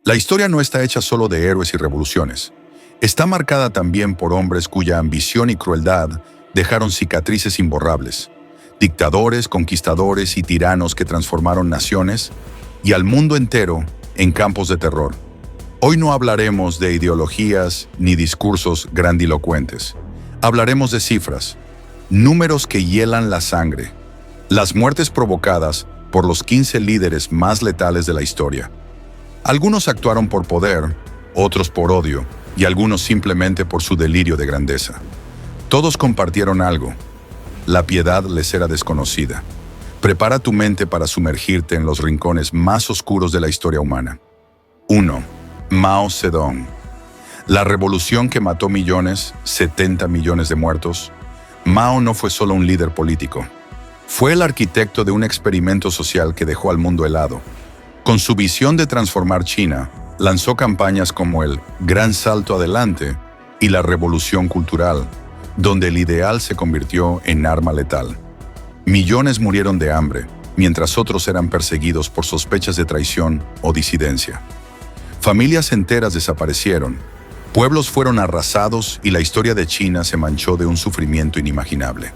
La historia no está hecha solo de héroes y revoluciones. Está marcada también por hombres cuya ambición y crueldad dejaron cicatrices imborrables. Dictadores, conquistadores y tiranos que transformaron naciones y al mundo entero en campos de terror. Hoy no hablaremos de ideologías ni discursos grandilocuentes. Hablaremos de cifras, números que hielan la sangre, las muertes provocadas por los 15 líderes más letales de la historia. Algunos actuaron por poder, otros por odio y algunos simplemente por su delirio de grandeza. Todos compartieron algo. La piedad les era desconocida. Prepara tu mente para sumergirte en los rincones más oscuros de la historia humana. 1. Mao Zedong. La revolución que mató millones, 70 millones de muertos. Mao no fue solo un líder político. Fue el arquitecto de un experimento social que dejó al mundo helado. Con su visión de transformar China, lanzó campañas como el Gran Salto Adelante y la Revolución Cultural, donde el ideal se convirtió en arma letal. Millones murieron de hambre, mientras otros eran perseguidos por sospechas de traición o disidencia. Familias enteras desaparecieron, pueblos fueron arrasados y la historia de China se manchó de un sufrimiento inimaginable.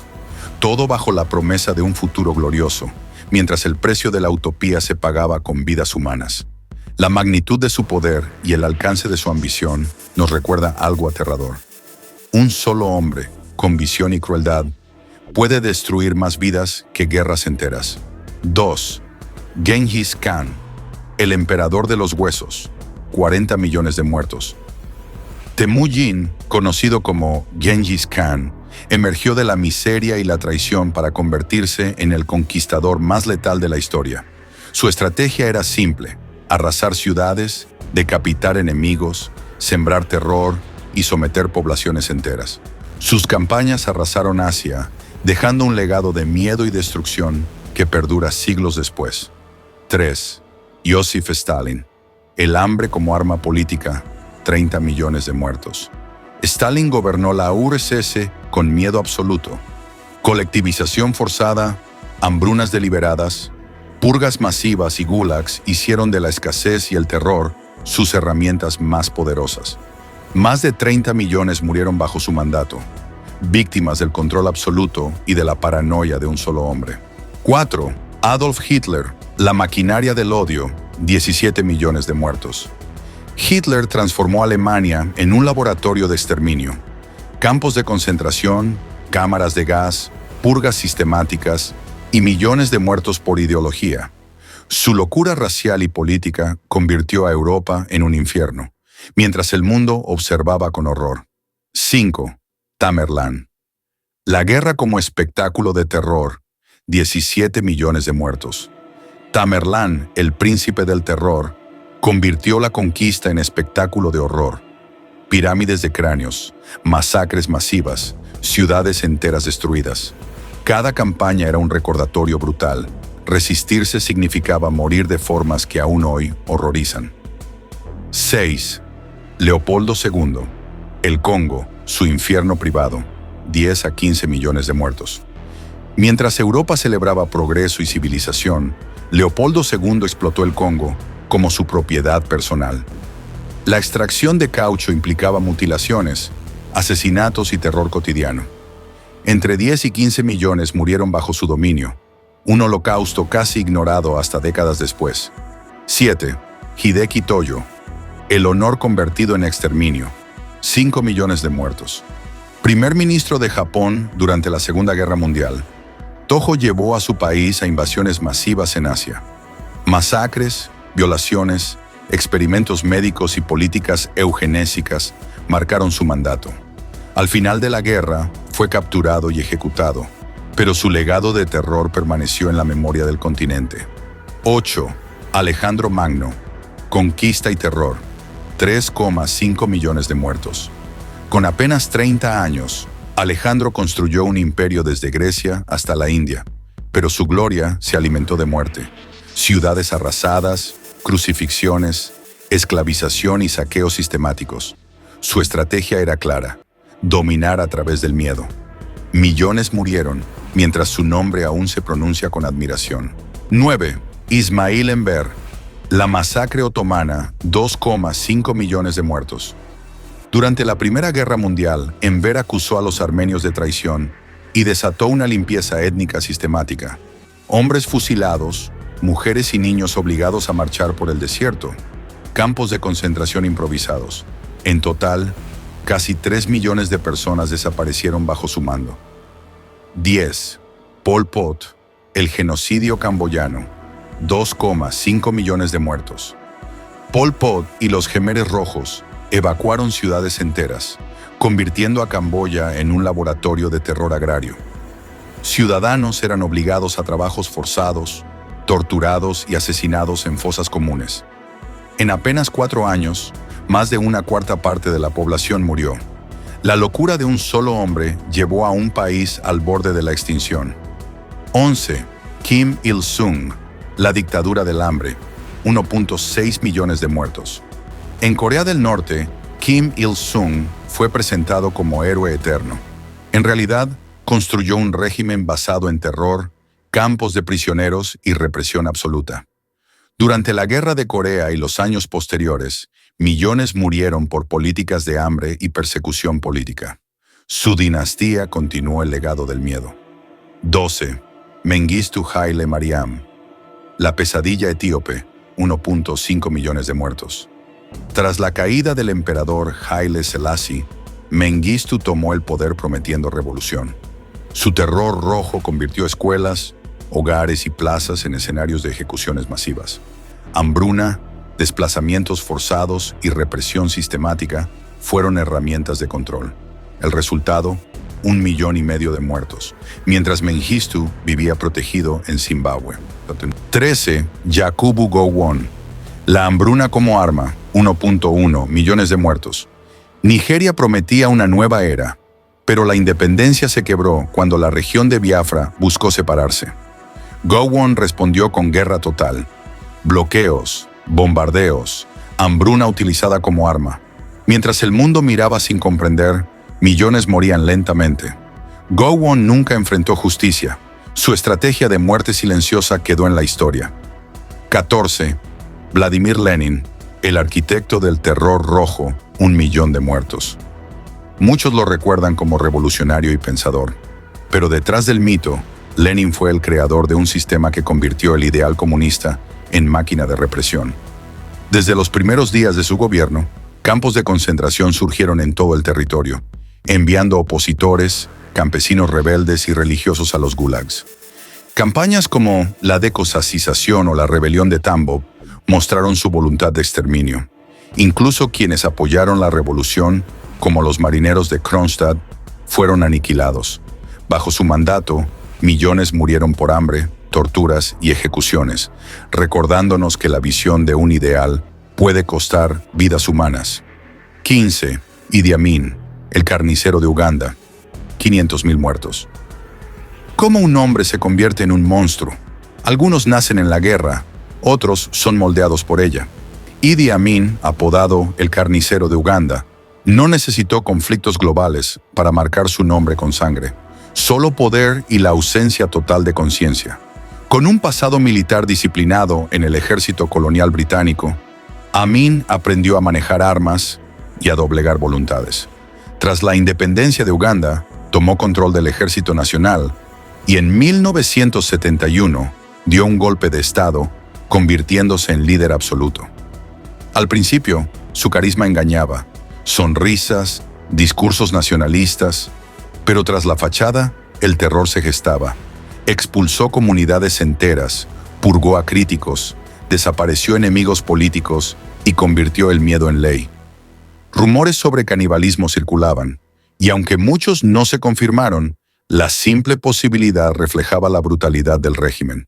Todo bajo la promesa de un futuro glorioso, mientras el precio de la utopía se pagaba con vidas humanas. La magnitud de su poder y el alcance de su ambición nos recuerda algo aterrador. Un solo hombre, con visión y crueldad, puede destruir más vidas que guerras enteras. 2. Genghis Khan, el emperador de los huesos, 40 millones de muertos. Temujin, conocido como Genghis Khan, emergió de la miseria y la traición para convertirse en el conquistador más letal de la historia. Su estrategia era simple: arrasar ciudades, decapitar enemigos, sembrar terror y someter poblaciones enteras. Sus campañas arrasaron Asia, dejando un legado de miedo y destrucción que perdura siglos después. 3. Joseph Stalin. El hambre como arma política, 30 millones de muertos. Stalin gobernó la URSS con miedo absoluto. Colectivización forzada, hambrunas deliberadas, purgas masivas y gulags hicieron de la escasez y el terror sus herramientas más poderosas. Más de 30 millones murieron bajo su mandato, víctimas del control absoluto y de la paranoia de un solo hombre. 4. Adolf Hitler, la maquinaria del odio, 17 millones de muertos. Hitler transformó a Alemania en un laboratorio de exterminio. Campos de concentración, cámaras de gas, purgas sistemáticas y millones de muertos por ideología. Su locura racial y política convirtió a Europa en un infierno, mientras el mundo observaba con horror. 5. Tamerlán. La guerra como espectáculo de terror, 17 millones de muertos. Tamerlán, el príncipe del terror, convirtió la conquista en espectáculo de horror. Pirámides de cráneos, masacres masivas, ciudades enteras destruidas. Cada campaña era un recordatorio brutal. Resistirse significaba morir de formas que aún hoy horrorizan. 6. Leopoldo II. El Congo, su infierno privado, 10 a 15 millones de muertos. Mientras Europa celebraba progreso y civilización, Leopoldo II explotó el Congo como su propiedad personal. La extracción de caucho implicaba mutilaciones, asesinatos y terror cotidiano. Entre 10 y 15 millones murieron bajo su dominio, un holocausto casi ignorado hasta décadas después. 7. Hideki Tojo. El honor convertido en exterminio, 5 millones de muertos. Primer ministro de Japón durante la Segunda Guerra Mundial, Tojo llevó a su país a invasiones masivas en Asia. Masacres, violaciones, experimentos médicos y políticas eugenésicas marcaron su mandato. Al final de la guerra, fue capturado y ejecutado, pero su legado de terror permaneció en la memoria del continente. 8. Alejandro Magno. Conquista y terror, 3,5 millones de muertos. Con apenas 30 años, Alejandro construyó un imperio desde Grecia hasta la India, pero su gloria se alimentó de muerte. Ciudades arrasadas, crucifixiones, esclavización y saqueos sistemáticos. Su estrategia era clara: dominar a través del miedo. Millones murieron, mientras su nombre aún se pronuncia con admiración. 9. Ismail Enver. La masacre otomana, 2,5 millones de muertos. Durante la Primera Guerra Mundial, Enver acusó a los armenios de traición y desató una limpieza étnica sistemática. Hombres fusilados, mujeres y niños obligados a marchar por el desierto, campos de concentración improvisados. En total, casi 3 millones de personas desaparecieron bajo su mando. 10. Pol Pot, el genocidio camboyano, 2,5 millones de muertos. Pol Pot y los Jemeres Rojos evacuaron ciudades enteras, convirtiendo a Camboya en un laboratorio de terror agrario. Ciudadanos eran obligados a trabajos forzados, torturados y asesinados en fosas comunes. En apenas 4 años, más de una cuarta parte de la población murió. La locura de un solo hombre llevó a un país al borde de la extinción. 11. Kim Il-sung, la dictadura del hambre, 1,6 millones de muertos. En Corea del Norte, Kim Il-sung fue presentado como héroe eterno. En realidad, construyó un régimen basado en terror, campos de prisioneros y represión absoluta. Durante la Guerra de Corea y los años posteriores, millones murieron por políticas de hambre y persecución política. Su dinastía continuó el legado del miedo. 12. Mengistu Haile Mariam, la pesadilla etíope, 1,5 millones de muertos. Tras la caída del emperador Haile Selassie, Mengistu tomó el poder prometiendo revolución. Su terror rojo convirtió escuelas, hogares y plazas en escenarios de ejecuciones masivas. Hambruna, desplazamientos forzados y represión sistemática fueron herramientas de control. El resultado, 1,5 millones de muertos, mientras Mengistu vivía protegido en Zimbabue. 13. Yakubu Gowon, la hambruna como arma, 1,1 millones de muertos. Nigeria prometía una nueva era, pero la independencia se quebró cuando la región de Biafra buscó separarse. Gowon respondió con guerra total, bloqueos, bombardeos, hambruna utilizada como arma. Mientras el mundo miraba sin comprender, millones morían lentamente. Gowon nunca enfrentó justicia. Su estrategia de muerte silenciosa quedó en la historia. 14. Vladimir Lenin, el arquitecto del terror rojo, 1 millón de muertos. Muchos lo recuerdan como revolucionario y pensador, pero detrás del mito, Lenin fue el creador de un sistema que convirtió el ideal comunista en máquina de represión. Desde los primeros días de su gobierno, campos de concentración surgieron en todo el territorio, enviando opositores, campesinos rebeldes y religiosos a los gulags. Campañas como la decosacización o la rebelión de Tambov mostraron su voluntad de exterminio. Incluso quienes apoyaron la revolución, como los marineros de Kronstadt, fueron aniquilados. Bajo su mandato, millones murieron por hambre, torturas y ejecuciones, recordándonos que la visión de un ideal puede costar vidas humanas. 15. Idi Amin, el carnicero de Uganda, 500,000 muertos. ¿Cómo un hombre se convierte en un monstruo? Algunos nacen en la guerra, otros son moldeados por ella. Idi Amin, apodado el carnicero de Uganda, no necesitó conflictos globales para marcar su nombre con sangre, solo poder y la ausencia total de conciencia. Con un pasado militar disciplinado en el ejército colonial británico, Amin aprendió a manejar armas y a doblegar voluntades. Tras la independencia de Uganda, tomó control del Ejército Nacional y en 1971 dio un golpe de Estado, convirtiéndose en líder absoluto. Al principio, su carisma engañaba, sonrisas, discursos nacionalistas, pero tras la fachada, el terror se gestaba. Expulsó comunidades enteras, purgó a críticos, desapareció enemigos políticos y convirtió el miedo en ley. Rumores sobre canibalismo circulaban, y aunque muchos no se confirmaron, la simple posibilidad reflejaba la brutalidad del régimen.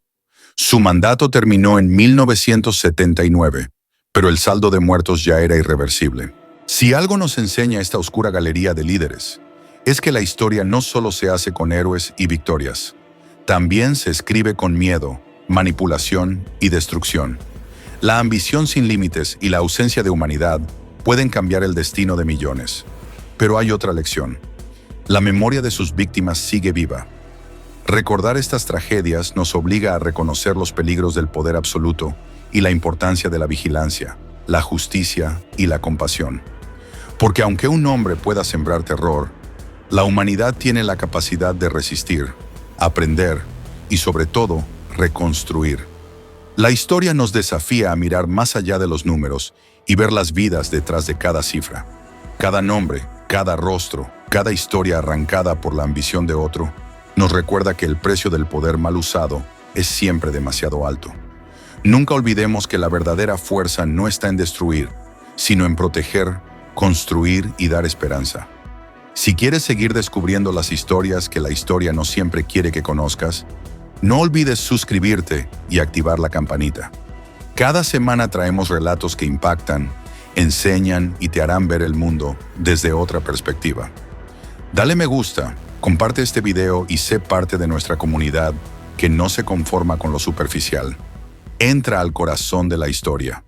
Su mandato terminó en 1979, pero el saldo de muertos ya era irreversible. Si algo nos enseña esta oscura galería de líderes, es que la historia no solo se hace con héroes y victorias, también se escribe con miedo, manipulación y destrucción. La ambición sin límites y la ausencia de humanidad pueden cambiar el destino de millones. Pero hay otra lección. La memoria de sus víctimas sigue viva. Recordar estas tragedias nos obliga a reconocer los peligros del poder absoluto y la importancia de la vigilancia, la justicia y la compasión. Porque aunque un hombre pueda sembrar terror, la humanidad tiene la capacidad de resistir, aprender y, sobre todo, reconstruir. La historia nos desafía a mirar más allá de los números y ver las vidas detrás de cada cifra. Cada nombre, cada rostro, cada historia arrancada por la ambición de otro, nos recuerda que el precio del poder mal usado es siempre demasiado alto. Nunca olvidemos que la verdadera fuerza no está en destruir, sino en proteger, construir y dar esperanza. Si quieres seguir descubriendo las historias que la historia no siempre quiere que conozcas, no olvides suscribirte y activar la campanita. Cada semana traemos relatos que impactan, enseñan y te harán ver el mundo desde otra perspectiva. Dale me gusta, comparte este video y sé parte de nuestra comunidad que no se conforma con lo superficial. Entra al corazón de la historia.